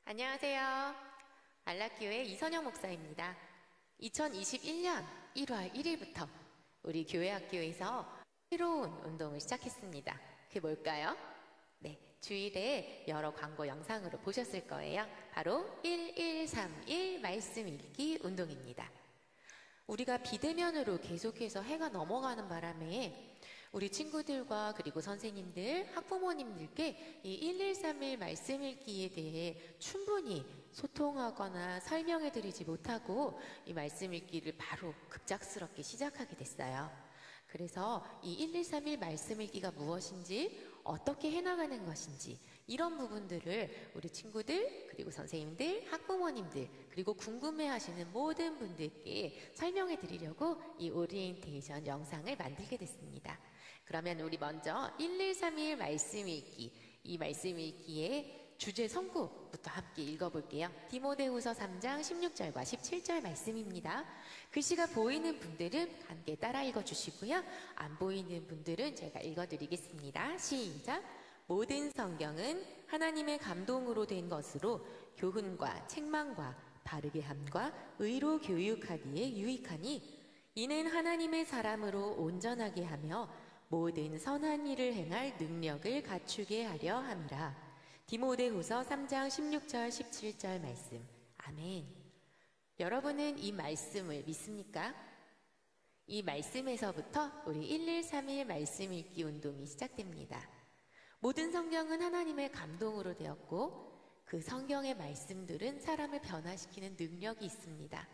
안녕하세요. 안락교회 이선영 목사입니다. 2021년 1월 1일부터 우리 교회 학교에서 새로운 운동을 시작했습니다. 그게 뭘까요? 네, 주일에 여러 광고 영상으로 보셨을 거예요. 바로 1131 말씀 읽기 운동입니다. 우리가 비대면으로 계속해서 해가 넘어가는 바람에 우리 친구들과 그리고 선생님들, 학부모님들께 이 1131 말씀 읽기에 대해 충분히 소통하거나 설명해 드리지 못하고 이 말씀 읽기를 바로 급작스럽게 시작하게 됐어요. 그래서 이 1131 말씀 읽기가 무엇인지, 어떻게 해나가는 것인지 이런 부분들을 우리 친구들, 그리고 선생님들, 학부모님들, 그리고 궁금해하시는 모든 분들께 설명해 드리려고 이 오리엔테이션 영상을 만들게 됐습니다. 그러면 우리 먼저 1131 말씀 읽기, 이 말씀 읽기의 주제 선구부터 함께 읽어볼게요. 디모데후서 3장 16절과 17절 말씀입니다. 글씨가 보이는 분들은 함께 따라 읽어주시고요. 안 보이는 분들은 제가 읽어드리겠습니다. 시작! 모든 성경은 하나님의 감동으로 된 것으로 교훈과 책망과 바르게 함과 의로 교육하기에 유익하니 이는 하나님의 사람으로 온전하게 하며 모든 선한 일을 행할 능력을 갖추게 하려 함이라. 디모데후서 3장 16절 17절 말씀. 아멘. 여러분은 이 말씀을 믿습니까? 이 말씀에서부터 우리 1131 말씀 읽기 운동이 시작됩니다. 모든 성경은 하나님의 감동으로 되었고 그 성경의 말씀들은 사람을 변화시키는 능력이 있습니다.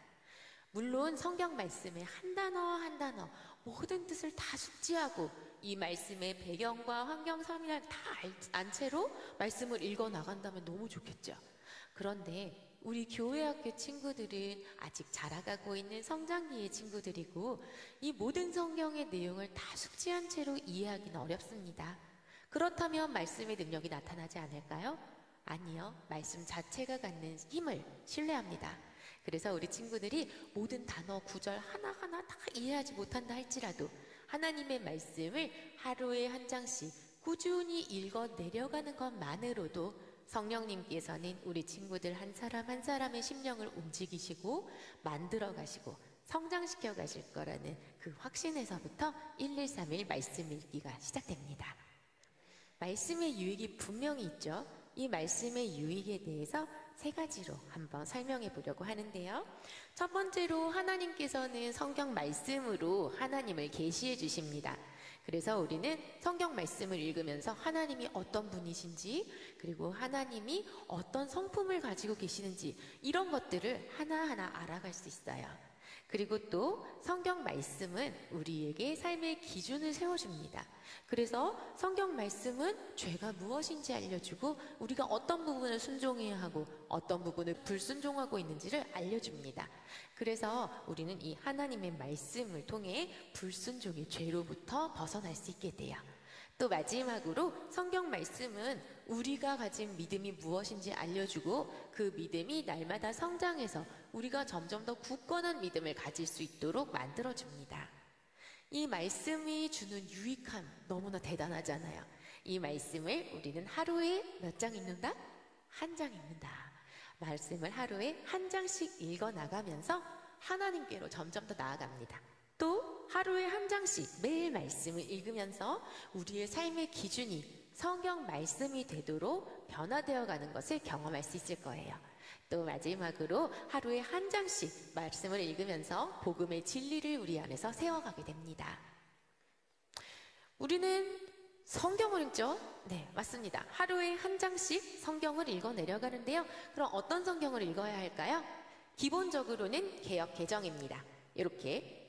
물론 성경 말씀의 한 단어 한 단어 모든 뜻을 다 숙지하고 이 말씀의 배경과 환경 설명을 다 안 채로 말씀을 읽어 나간다면 너무 좋겠죠. 그런데 우리 교회 학교 친구들은 아직 자라가고 있는 성장기의 친구들이고 이 모든 성경의 내용을 다 숙지한 채로 이해하기는 어렵습니다. 그렇다면 말씀의 능력이 나타나지 않을까요? 아니요. 말씀 자체가 갖는 힘을 신뢰합니다. 그래서 우리 친구들이 모든 단어, 구절 하나하나 다 이해하지 못한다 할지라도 하나님의 말씀을 하루에 한 장씩 꾸준히 읽어 내려가는 것만으로도 성령님께서는 우리 친구들 한 사람 한 사람의 심령을 움직이시고 만들어 가시고 성장시켜 가실 거라는 그 확신에서부터 1131 말씀 읽기가 시작됩니다. 말씀의 유익이 분명히 있죠. 이 말씀의 유익에 대해서 세 가지로 한번 설명해 보려고 하는데요. 첫 번째로 하나님께서는 성경 말씀으로 하나님을 계시해 주십니다. 그래서 우리는 성경 말씀을 읽으면서 하나님이 어떤 분이신지, 그리고 하나님이 어떤 성품을 가지고 계시는지 이런 것들을 하나하나 알아갈 수 있어요. 그리고 또 성경 말씀은 우리에게 삶의 기준을 세워줍니다. 그래서 성경 말씀은 죄가 무엇인지 알려주고 우리가 어떤 부분을 순종해야 하고 어떤 부분을 불순종하고 있는지를 알려줍니다. 그래서 우리는 이 하나님의 말씀을 통해 불순종의 죄로부터 벗어날 수 있게 돼요. 또 마지막으로 성경 말씀은 우리가 가진 믿음이 무엇인지 알려주고 그 믿음이 날마다 성장해서 우리가 점점 더 굳건한 믿음을 가질 수 있도록 만들어줍니다. 이 말씀이 주는 유익함 너무나 대단하잖아요. 이 말씀을 우리는 하루에 몇 장 읽는다? 한 장 읽는다. 말씀을 하루에 한 장씩 읽어 나가면서 하나님께로 점점 더 나아갑니다. 또 하루에 한 장씩 매일 말씀을 읽으면서 우리의 삶의 기준이 성경 말씀이 되도록 변화되어 가는 것을 경험할 수 있을 거예요. 또 마지막으로 하루에 한 장씩 말씀을 읽으면서 복음의 진리를 우리 안에서 세워가게 됩니다. 우리는 성경을 읽죠? 네, 맞습니다. 하루에 한 장씩 성경을 읽어 내려가는데요. 그럼 어떤 성경을 읽어야 할까요? 기본적으로는 개역 개정입니다. 이렇게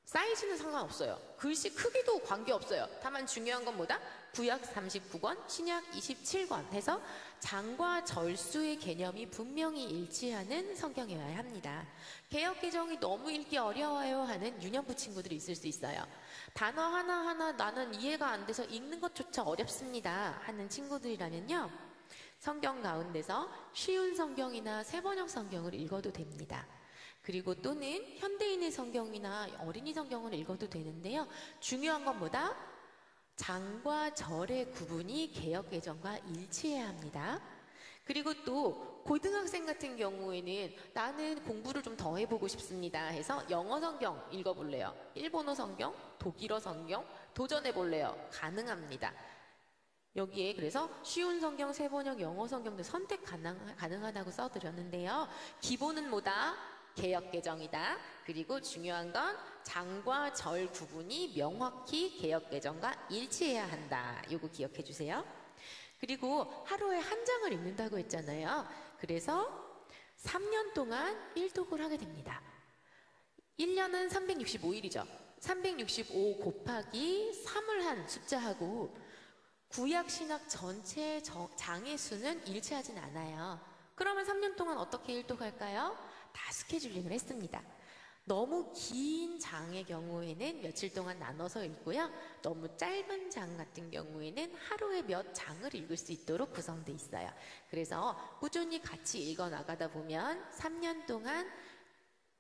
사이즈는 상관없어요. 글씨 크기도 관계없어요. 다만 중요한 건 뭐다? 구약 39권, 신약 27권 해서 장과 절수의 개념이 분명히 일치하는 성경이어야 합니다. 개역 개정이 너무 읽기 어려워요 하는 유년부 친구들이 있을 수 있어요. 단어 하나하나 나는 이해가 안 돼서 읽는 것조차 어렵습니다 하는 친구들이라면요. 성경 가운데서 쉬운 성경이나 새번역 성경을 읽어도 됩니다. 그리고 또는 현대인의 성경이나 어린이 성경을 읽어도 되는데요. 중요한 건 뭐다? 장과 절의 구분이 개역 개정과 일치해야 합니다. 그리고 또 고등학생 같은 경우에는 나는 공부를 좀 더 해보고 싶습니다 해서 영어 성경 읽어볼래요? 일본어 성경? 독일어 성경? 도전해볼래요? 가능합니다. 여기에 그래서 쉬운 성경, 세번역, 영어 성경도 선택 가능하다고 써드렸는데요. 기본은 뭐다? 개역개정이다. 그리고 중요한 건 장과 절 구분이 명확히 개역개정과 일치해야 한다. 요거 기억해 주세요. 그리고 하루에 한 장을 읽는다고 했잖아요. 그래서 3년 동안 1독을 하게 됩니다. 1년은 365일이죠. 365 곱하기 3을 한 숫자하고 구약신학 전체 장의 수는 일치하진 않아요. 그러면 3년 동안 어떻게 일독할까요? 다 스케줄링을 했습니다. 너무 긴 장의 경우에는 며칠 동안 나눠서 읽고요. 너무 짧은 장 같은 경우에는 하루에 몇 장을 읽을 수 있도록 구성되어 있어요. 그래서 꾸준히 같이 읽어 나가다 보면 3년 동안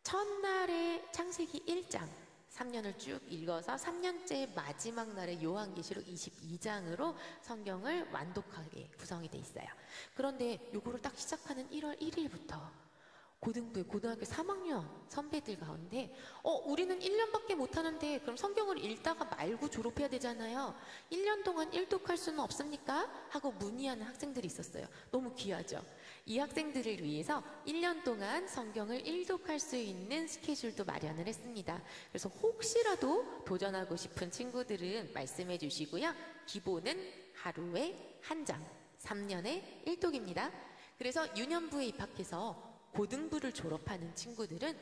첫날에 창세기 1장 3년을 쭉 읽어서 3년째 마지막 날에 요한계시록 22장으로 성경을 완독하게 구성이 돼 있어요. 그런데 요거를 딱 시작하는 1월 1일부터 고등학교 3학년 선배들 가운데 우리는 1년밖에 못하는데 그럼 성경을 읽다가 말고 졸업해야 되잖아요. 1년 동안 일독할 수는 없습니까? 하고 문의하는 학생들이 있었어요. 너무 귀하죠. 이 학생들을 위해서 1년 동안 성경을 일독할 수 있는 스케줄도 마련을 했습니다. 그래서 혹시라도 도전하고 싶은 친구들은 말씀해 주시고요. 기본은 하루에 한 장, 3년에 1독입니다. 그래서 유년부에 입학해서 고등부를 졸업하는 친구들은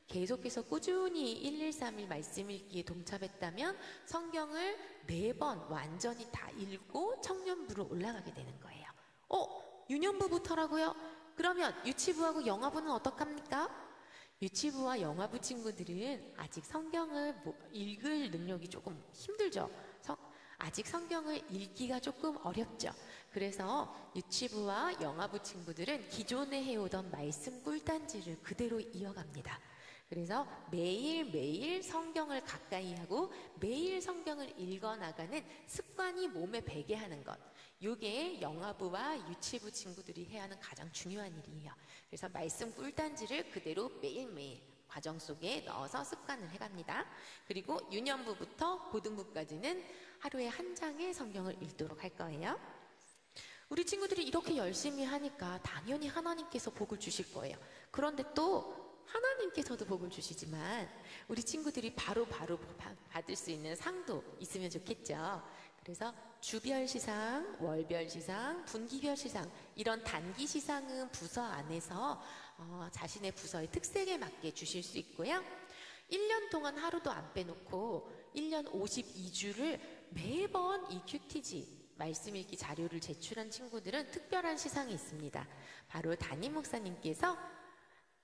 계속해서 꾸준히 113일 말씀 읽기에 동참했다면 성경을 매번 완전히 다 읽고 청년부로 올라가게 되는 거예요. 유년부부터라고요? 그러면 유치부하고 영아부는 어떡합니까? 유치부와 영아부 친구들은 아직 성경을 읽을 능력이 조금 힘들죠. 아직 성경을 읽기가 조금 어렵죠. 그래서 유치부와 영아부 친구들은 기존에 해오던 말씀 꿀단지를 그대로 이어갑니다. 그래서 매일매일 성경을 가까이 하고 매일 성경을 읽어나가는 습관이 몸에 배게 하는 것. 이게 영아부와 유치부 친구들이 해야 하는 가장 중요한 일이에요. 그래서 말씀 꿀단지를 그대로 매일매일 과정 속에 넣어서 습관을 해갑니다. 그리고 유년부부터 고등부까지는 하루에 한 장의 성경을 읽도록 할 거예요. 우리 친구들이 이렇게 열심히 하니까 당연히 하나님께서 복을 주실 거예요. 그런데 또 하나님께서도 복을 주시지만 우리 친구들이 바로바로 받을 수 있는 상도 있으면 좋겠죠. 그래서 주별 시상, 월별 시상, 분기별 시상 이런 단기 시상은 부서 안에서 자신의 부서의 특색에 맞게 주실 수 있고요. 1년 동안 하루도 안 빼놓고 1년 52주를 매번 이 큐티지 말씀 읽기 자료를 제출한 친구들은 특별한 시상이 있습니다. 바로 담임 목사님께서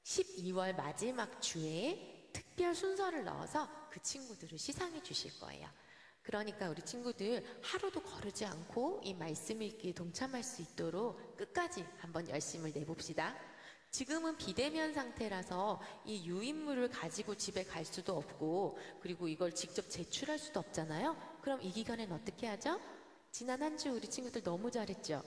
12월 마지막 주에 특별 순서를 넣어서 그 친구들을 시상해 주실 거예요. 그러니까 우리 친구들 하루도 거르지 않고 이 말씀 읽기에 동참할 수 있도록 끝까지 한번 열심을 내봅시다. 지금은 비대면 상태라서 이 유인물을 가지고 집에 갈 수도 없고 그리고 이걸 직접 제출할 수도 없잖아요. 그럼 이 기간엔 어떻게 하죠? 지난 한 주 우리 친구들 너무 잘했죠?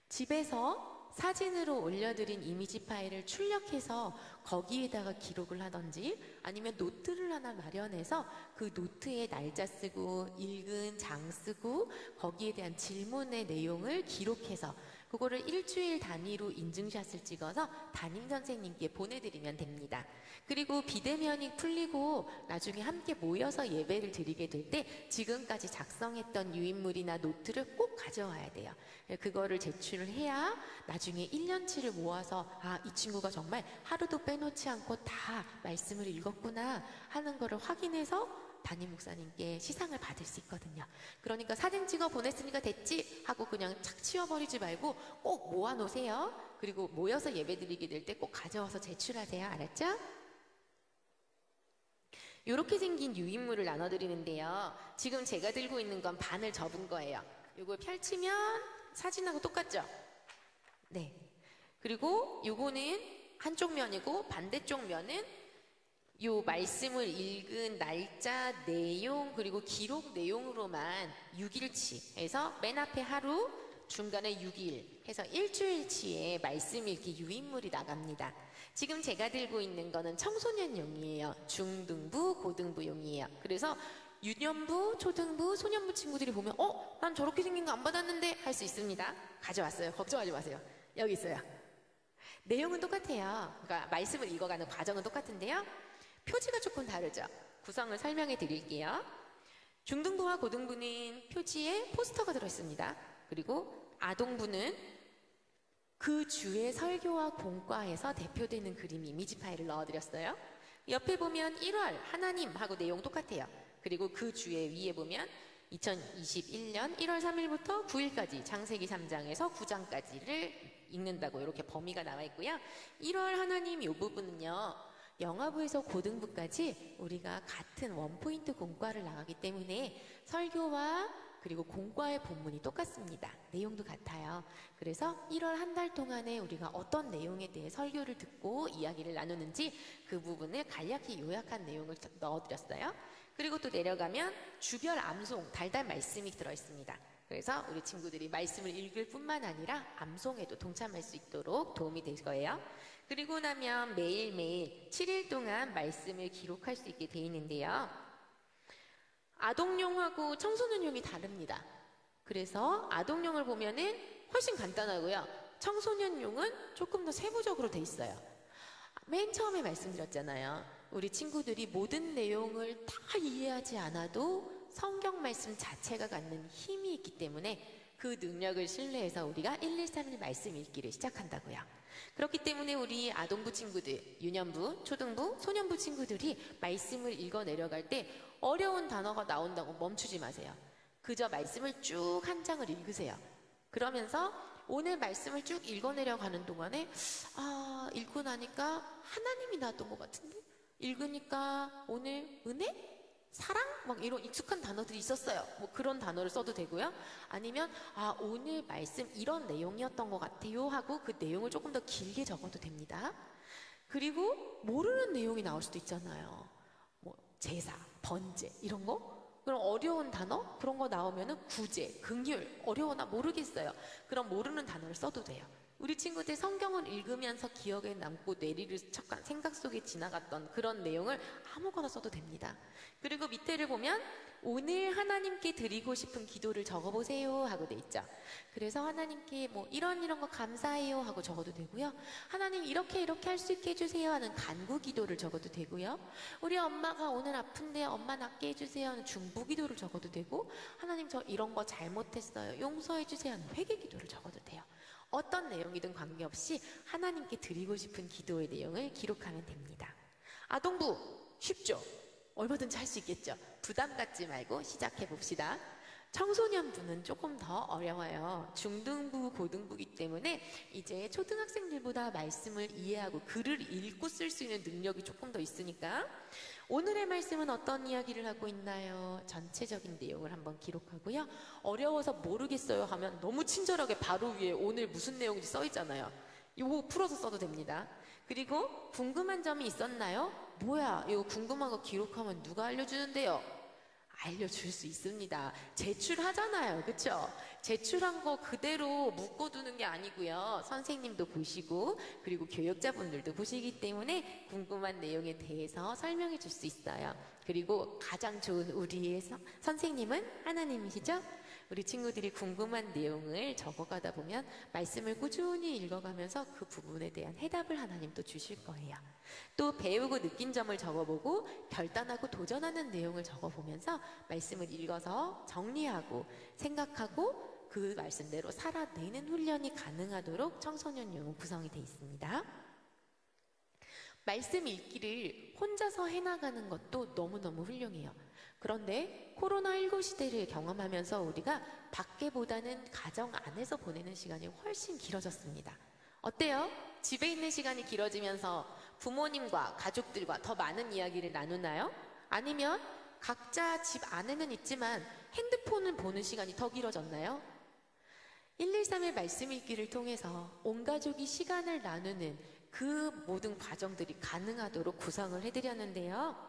집에서 사진으로 올려드린 이미지 파일을 출력해서 거기에다가 기록을 하던지 아니면 노트를 하나 마련해서 그 노트에 날짜 쓰고 읽은 장 쓰고 거기에 대한 질문의 내용을 기록해서 그거를 일주일 단위로 인증샷을 찍어서 담임 선생님께 보내드리면 됩니다. 그리고 비대면이 풀리고 나중에 함께 모여서 예배를 드리게 될 때 지금까지 작성했던 유인물이나 노트를 꼭 가져와야 돼요. 그거를 제출을 해야 나중에 1년치를 모아서 이 친구가 정말 하루도 빼놓지 않고 다 말씀을 읽었구나 하는 거를 확인해서 담임 목사님께 시상을 받을 수 있거든요. 그러니까 사진 찍어 보냈으니까 됐지 하고 그냥 착 치워버리지 말고 꼭 모아놓으세요. 그리고 모여서 예배드리게 될 때 꼭 가져와서 제출하세요. 알았죠? 이렇게 생긴 유인물을 나눠드리는데요. 지금 제가 들고 있는 건 반을 접은 거예요. 이걸 펼치면 사진하고 똑같죠? 네. 그리고 요거는 한쪽 면이고 반대쪽 면은 요 말씀을 읽은 날짜, 내용, 그리고 기록 내용으로만 6일치 해서 맨 앞에 하루, 중간에 6일 해서 일주일치의 말씀 읽기 유인물이 나갑니다. 지금 제가 들고 있는 거는 청소년용이에요. 중등부, 고등부용이에요. 그래서 유년부, 초등부, 소년부 친구들이 보면 난 저렇게 생긴 거 안 받았는데 할 수 있습니다. 가져왔어요. 걱정하지 마세요. 여기 있어요. 내용은 똑같아요. 그러니까 말씀을 읽어가는 과정은 똑같은데요. 표지가 조금 다르죠. 구성을 설명해 드릴게요. 중등부와 고등부는 표지에 포스터가 들어있습니다. 그리고 아동부는 그 주의 설교와 공과에서 대표되는 그림 이미지 파일을 넣어드렸어요. 옆에 보면 1월 하나님 하고 내용 똑같아요. 그리고 그 주의 위에 보면 2021년 1월 3일부터 9일까지 창세기 3장에서 9장까지를 읽는다고 이렇게 범위가 나와 있고요. 1월 하나님 이 부분은요. 영화부에서 고등부까지 우리가 같은 원포인트 공과를 나가기 때문에 설교와 그리고 공과의 본문이 똑같습니다. 내용도 같아요. 그래서 1월 한 달 동안에 우리가 어떤 내용에 대해 설교를 듣고 이야기를 나누는지 그 부분을 간략히 요약한 내용을 넣어드렸어요. 그리고 또 내려가면 주별 암송, 달달 말씀이 들어있습니다. 그래서 우리 친구들이 말씀을 읽을 뿐만 아니라 암송에도 동참할 수 있도록 도움이 될 거예요. 그리고 나면 매일매일 7일 동안 말씀을 기록할 수 있게 되어 있는데요. 아동용하고 청소년용이 다릅니다. 그래서 아동용을 보면은 훨씬 간단하고요. 청소년용은 조금 더 세부적으로 돼 있어요. 맨 처음에 말씀드렸잖아요. 우리 친구들이 모든 내용을 다 이해하지 않아도 성경 말씀 자체가 갖는 힘이 있기 때문에 그 능력을 신뢰해서 우리가 1, 2, 3일 말씀 읽기를 시작한다고요. 그렇기 때문에 우리 아동부 친구들, 유년부, 초등부, 소년부 친구들이 말씀을 읽어 내려갈 때 어려운 단어가 나온다고 멈추지 마세요. 그저 말씀을 쭉 한 장을 읽으세요. 그러면서 오늘 말씀을 쭉 읽어 내려가는 동안에 읽고 나니까 하나님이 나왔던 것 같은데? 읽으니까 오늘 은혜? 사랑? 막 이런 익숙한 단어들이 있었어요. 뭐 그런 단어를 써도 되고요. 아니면 오늘 말씀 이런 내용이었던 것 같아요 하고 그 내용을 조금 더 길게 적어도 됩니다. 그리고 모르는 내용이 나올 수도 있잖아요. 뭐 제사, 번제 이런 거? 그럼 어려운 단어? 그런 거 나오면은 구제, 긍휼 어려워 나 모르겠어요. 그럼 모르는 단어를 써도 돼요. 우리 친구들 성경을 읽으면서 기억에 남고 뇌리를 척한 생각 속에 지나갔던 그런 내용을 아무거나 써도 됩니다. 그리고 밑에를 보면 오늘 하나님께 드리고 싶은 기도를 적어보세요 하고 돼 있죠. 그래서 하나님께 뭐 이런 거 감사해요 하고 적어도 되고요. 하나님 이렇게 할 수 있게 해주세요 하는 간구 기도를 적어도 되고요. 우리 엄마가 오늘 아픈데 엄마 낫게 해주세요 하는 중보 기도를 적어도 되고, 하나님 저 이런 거 잘못했어요 용서해주세요 하는 회개 기도를 적어도 돼요. 어떤 내용이든 관계없이 하나님께 드리고 싶은 기도의 내용을 기록하면 됩니다. 아동부 쉽죠? 얼마든지 할 수 있겠죠? 부담 갖지 말고 시작해 봅시다. 청소년부는 조금 더 어려워요. 중등부, 고등부이기 때문에 이제 초등학생들보다 말씀을 이해하고 글을 읽고 쓸 수 있는 능력이 조금 더 있으니까 오늘의 말씀은 어떤 이야기를 하고 있나요? 전체적인 내용을 한번 기록하고요. 어려워서 모르겠어요 하면 너무 친절하게 바로 위에 오늘 무슨 내용인지 써 있잖아요. 이거 풀어서 써도 됩니다. 그리고 궁금한 점이 있었나요? 뭐야 이거 궁금한 거 기록하면 누가 알려주는데요? 알려줄 수 있습니다. 제출하잖아요. 그쵸? 제출한 거 그대로 묶어두는 게 아니고요. 선생님도 보시고 그리고 교육자분들도 보시기 때문에 궁금한 내용에 대해서 설명해 줄 수 있어요. 그리고 가장 좋은 우리의 선생님은 하나님이시죠? 우리 친구들이 궁금한 내용을 적어가다 보면 말씀을 꾸준히 읽어가면서 그 부분에 대한 해답을 하나님도 주실 거예요. 또 배우고 느낀 점을 적어보고 결단하고 도전하는 내용을 적어보면서 말씀을 읽어서 정리하고 생각하고 그 말씀대로 살아내는 훈련이 가능하도록 청소년용은 구성이 되어 있습니다. 말씀 읽기를 혼자서 해나가는 것도 너무너무 훌륭해요. 그런데 코로나19 시대를 경험하면서 우리가 밖에보다는 가정 안에서 보내는 시간이 훨씬 길어졌습니다. 어때요? 집에 있는 시간이 길어지면서 부모님과 가족들과 더 많은 이야기를 나누나요? 아니면 각자 집 안에는 있지만 핸드폰을 보는 시간이 더 길어졌나요? 113의 말씀 읽기를 통해서 온 가족이 시간을 나누는 그 모든 과정들이 가능하도록 구성을 해드렸는데요.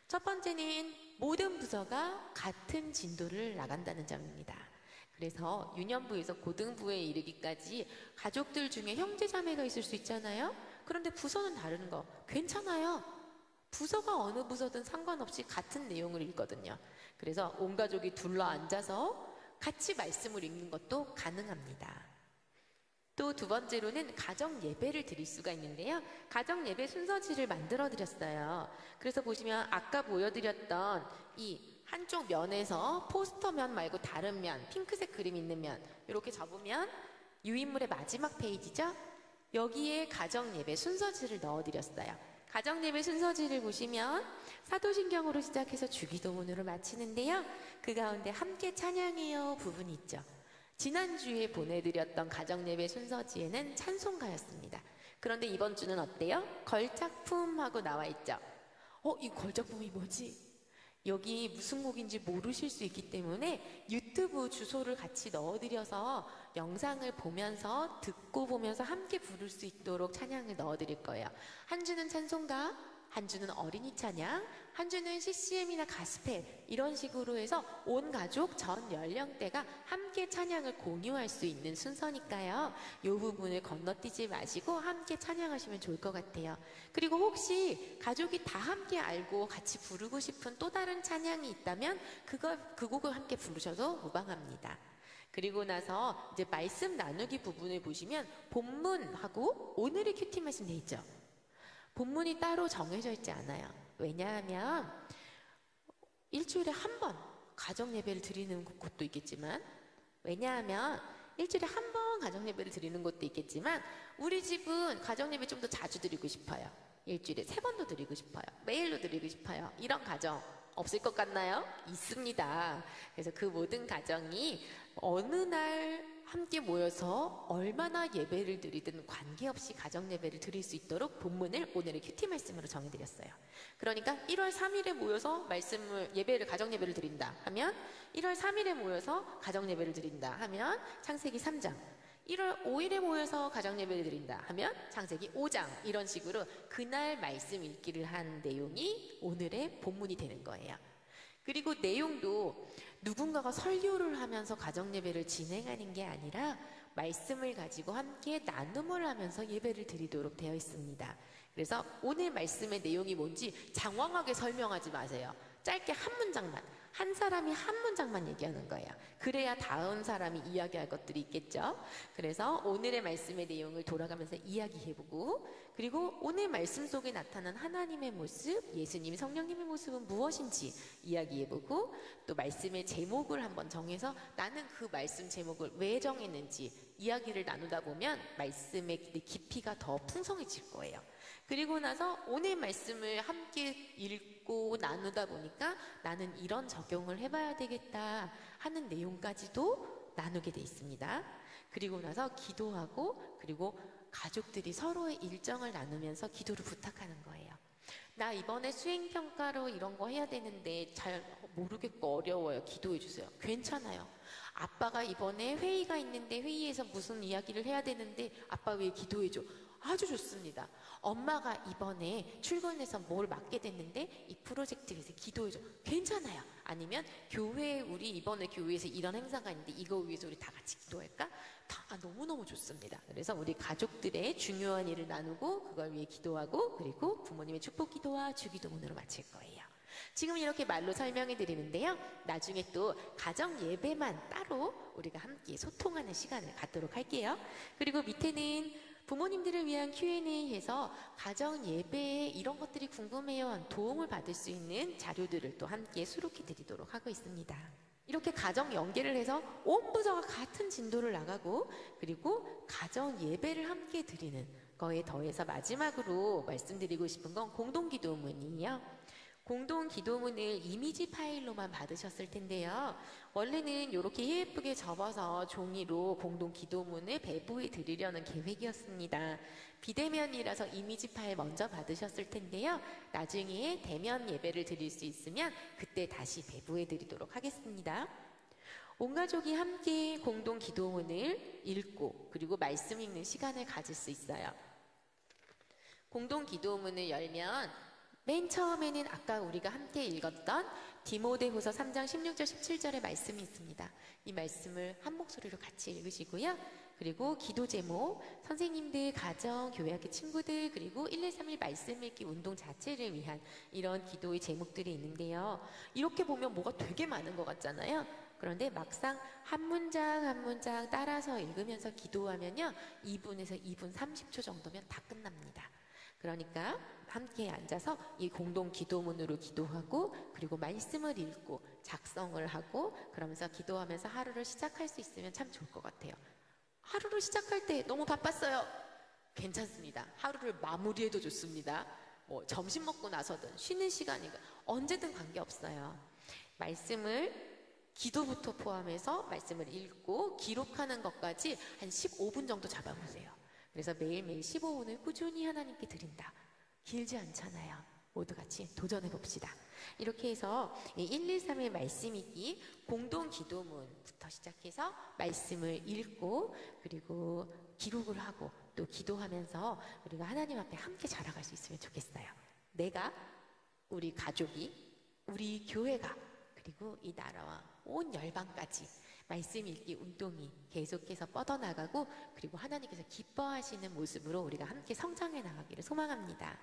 첫 번째는 모든 부서가 같은 진도를 나간다는 점입니다. 그래서 유년부에서 고등부에 이르기까지 가족들 중에 형제자매가 있을 수 있잖아요. 그런데 부서는 다른 거 괜찮아요. 부서가 어느 부서든 상관없이 같은 내용을 읽거든요. 그래서 온 가족이 둘러앉아서 같이 말씀을 읽는 것도 가능합니다. 또 두 번째로는 가정 예배를 드릴 수가 있는데요. 가정 예배 순서지를 만들어 드렸어요. 그래서 보시면 아까 보여드렸던 이 한쪽 면에서 포스터 면 말고 다른 면, 핑크색 그림 있는 면 이렇게 접으면 유인물의 마지막 페이지죠. 여기에 가정 예배 순서지를 넣어 드렸어요. 가정 예배 순서지를 보시면 사도신경으로 시작해서 주기도문으로 마치는데요. 그 가운데 함께 찬양해요 부분이 있죠. 지난주에 보내드렸던 가정예배 순서지에는 찬송가였습니다. 그런데 이번 주는 어때요? 걸작품하고 나와 있죠. 이 걸작품이 뭐지? 여기 무슨 곡인지 모르실 수 있기 때문에 유튜브 주소를 같이 넣어드려서 영상을 보면서 듣고 보면서 함께 부를 수 있도록 찬양을 넣어드릴 거예요. 한 주는 찬송가, 한 주는 어린이 찬양, 한 주는 CCM이나 가스펠 이런 식으로 해서 온 가족 전 연령대가 함께 찬양을 공유할 수 있는 순서니까요. 이 부분을 건너뛰지 마시고 함께 찬양하시면 좋을 것 같아요. 그리고 혹시 가족이 다 함께 알고 같이 부르고 싶은 또 다른 찬양이 있다면 그 곡을 함께 부르셔도 무방합니다. 그리고 나서 이제 말씀 나누기 부분을 보시면 본문하고 오늘의 큐티 말씀 돼 있죠. 본문이 따로 정해져 있지 않아요. 왜냐하면 일주일에 한 번 가정 예배를 드리는 곳도 있겠지만, 왜냐하면 일주일에 한 번 가정 예배를 드리는 곳도 있겠지만, 우리 집은 가정 예배 좀 더 자주 드리고 싶어요. 일주일에 3번도 드리고 싶어요. 매일로 드리고 싶어요. 이런 가정 없을 것 같나요? 있습니다. 그래서 그 모든 가정이 어느 날 함께 모여서 얼마나 예배를 드리든 관계없이 가정 예배를 드릴 수 있도록 본문을 오늘의 큐티 말씀으로 정해드렸어요. 그러니까 1월 3일에 모여서 예배를 가정 예배를 드린다 하면 1월 3일에 모여서 가정 예배를 드린다 하면 창세기 3장, 1월 5일에 모여서 가정 예배를 드린다 하면 창세기 5장, 이런 식으로 그날 말씀 읽기를 한 내용이 오늘의 본문이 되는 거예요. 그리고 내용도 누군가가 설교를 하면서 가정 예배를 진행하는 게 아니라 말씀을 가지고 함께 나눔을 하면서 예배를 드리도록 되어 있습니다. 그래서 오늘 말씀의 내용이 뭔지 장황하게 설명하지 마세요. 짧게 한 문장만, 한 사람이 한 문장만 얘기하는 거예요. 그래야 다음 사람이 이야기할 것들이 있겠죠. 그래서 오늘의 말씀의 내용을 돌아가면서 이야기해보고, 그리고 오늘 말씀 속에 나타난 하나님의 모습, 예수님, 성령님의 모습은 무엇인지 이야기해보고, 또 말씀의 제목을 한번 정해서 나는 그 말씀 제목을 왜 정했는지 이야기를 나누다 보면 말씀의 깊이가 더 풍성해질 거예요. 그리고 나서 오늘 말씀을 함께 읽고 나누다 보니까 나는 이런 적용을 해봐야 되겠다 하는 내용까지도 나누게 돼 있습니다. 그리고 나서 기도하고, 그리고 가족들이 서로의 일정을 나누면서 기도를 부탁하는 거예요. 나 이번에 수행평가로 이런 거 해야 되는데 잘 모르겠고 어려워요. 기도해 주세요. 괜찮아요. 아빠가 이번에 회의가 있는데 회의에서 무슨 이야기를 해야 되는데 아빠 왜 기도해 줘? 아주 좋습니다. 엄마가 이번에 출근해서 뭘 맡게 됐는데 이 프로젝트에서 기도해줘. 괜찮아요. 아니면 우리 이번에 교회에서 이런 행사가 있는데 이거 위해서 우리 다 같이 기도할까? 다 너무너무 좋습니다. 그래서 우리 가족들의 중요한 일을 나누고 그걸 위해 기도하고, 그리고 부모님의 축복 기도와 주기도문으로 마칠 거예요. 지금 이렇게 말로 설명해 드리는데요. 나중에 또 가정 예배만 따로 우리가 함께 소통하는 시간을 갖도록 할게요. 그리고 밑에는 부모님들을 위한 Q&A 해서 가정 예배에 이런 것들이 궁금해요, 도움을 받을 수 있는 자료들을 또 함께 수록해 드리도록 하고 있습니다. 이렇게 가정 연계를 해서 온 부서가 같은 진도를 나가고, 그리고 가정 예배를 함께 드리는 거에 더해서 마지막으로 말씀드리고 싶은 건 공동기도문이에요. 공동기도문을 이미지 파일로만 받으셨을 텐데요. 원래는 이렇게 예쁘게 접어서 종이로 공동기도문을 배부해 드리려는 계획이었습니다. 비대면이라서 이미지 파일 먼저 받으셨을 텐데요. 나중에 대면 예배를 드릴 수 있으면 그때 다시 배부해 드리도록 하겠습니다. 온 가족이 함께 공동기도문을 읽고 그리고 말씀 읽는 시간을 가질 수 있어요. 공동기도문을 열면 맨 처음에는 아까 우리가 함께 읽었던 디모데후서 3장 16절 17절의 말씀이 있습니다. 이 말씀을 한 목소리로 같이 읽으시고요. 그리고 기도 제목, 선생님들, 가정, 교회학교 친구들, 그리고 113일 말씀 읽기 운동 자체를 위한 이런 기도의 제목들이 있는데요. 이렇게 보면 뭐가 되게 많은 것 같잖아요. 그런데 막상 한 문장 한 문장 따라서 읽으면서 기도하면요, 2분에서 2분 30초 정도면 다 끝납니다. 그러니까 함께 앉아서 이 공동 기도문으로 기도하고, 그리고 말씀을 읽고 작성을 하고, 그러면서 기도하면서 하루를 시작할 수 있으면 참 좋을 것 같아요. 하루를 시작할 때 너무 바빴어요. 괜찮습니다. 하루를 마무리해도 좋습니다. 뭐 점심 먹고 나서든 쉬는 시간이든 언제든 관계없어요. 말씀을 기도부터 포함해서 말씀을 읽고 기록하는 것까지 한 15분 정도 잡아보세요. 그래서 매일매일 15분을 꾸준히 하나님께 드린다. 길지 않잖아요. 모두 같이 도전해 봅시다. 이렇게 해서 113의 말씀 읽기 공동 기도문부터 시작해서 말씀을 읽고, 그리고 기록을 하고 또 기도하면서 우리가 하나님 앞에 함께 자라갈 수 있으면 좋겠어요. 내가, 우리 가족이, 우리 교회가, 그리고 이 나라와 온 열방까지 말씀 읽기 운동이 계속해서 뻗어나가고, 그리고 하나님께서 기뻐하시는 모습으로 우리가 함께 성장해 나가기를 소망합니다.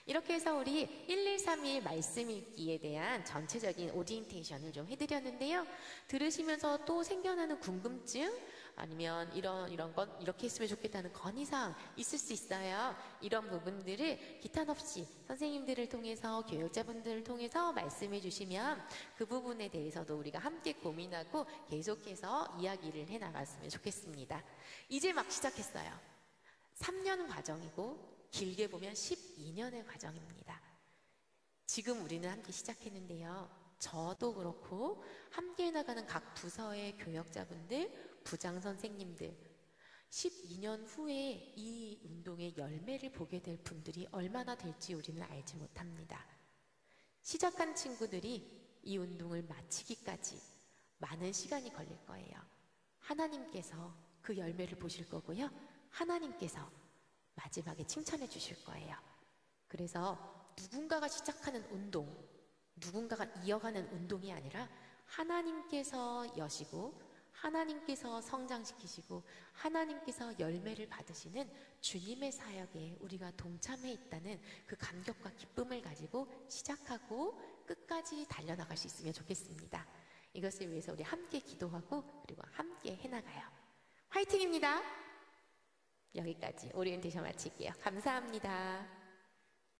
이렇게 해서 우리 113일 말씀 읽기에 대한 전체적인 오리엔테이션을 좀 해드렸는데요. 들으시면서 또 생겨나는 궁금증, 아니면 이런 건 이렇게 했으면 좋겠다는 건의사항 있을 수 있어요. 이런 부분들을 기탄 없이 선생님들을 통해서, 교육자분들을 통해서 말씀해 주시면 그 부분에 대해서도 우리가 함께 고민하고 계속해서 이야기를 해 나갔으면 좋겠습니다. 이제 막 시작했어요. 3년 과정이고 길게 보면 12년의 과정입니다. 지금 우리는 함께 시작했는데요. 저도 그렇고 함께 나가는 각 부서의 교역자분들, 부장 선생님들, 12년 후에 이 운동의 열매를 보게 될 분들이 얼마나 될지 우리는 알지 못합니다. 시작한 친구들이 이 운동을 마치기까지 많은 시간이 걸릴 거예요. 하나님께서 그 열매를 보실 거고요. 하나님께서 마지막에 칭찬해 주실 거예요. 그래서 누군가가 시작하는 운동, 누군가가 이어가는 운동이 아니라 하나님께서 여시고, 하나님께서 성장시키시고, 하나님께서 열매를 받으시는 주님의 사역에 우리가 동참해 있다는 그 감격과 기쁨을 가지고 시작하고 끝까지 달려나갈 수 있으면 좋겠습니다. 이것을 위해서 우리 함께 기도하고 그리고 함께 해나가요. 화이팅입니다. 여기까지 오리엔테이션 마칠게요. 감사합니다.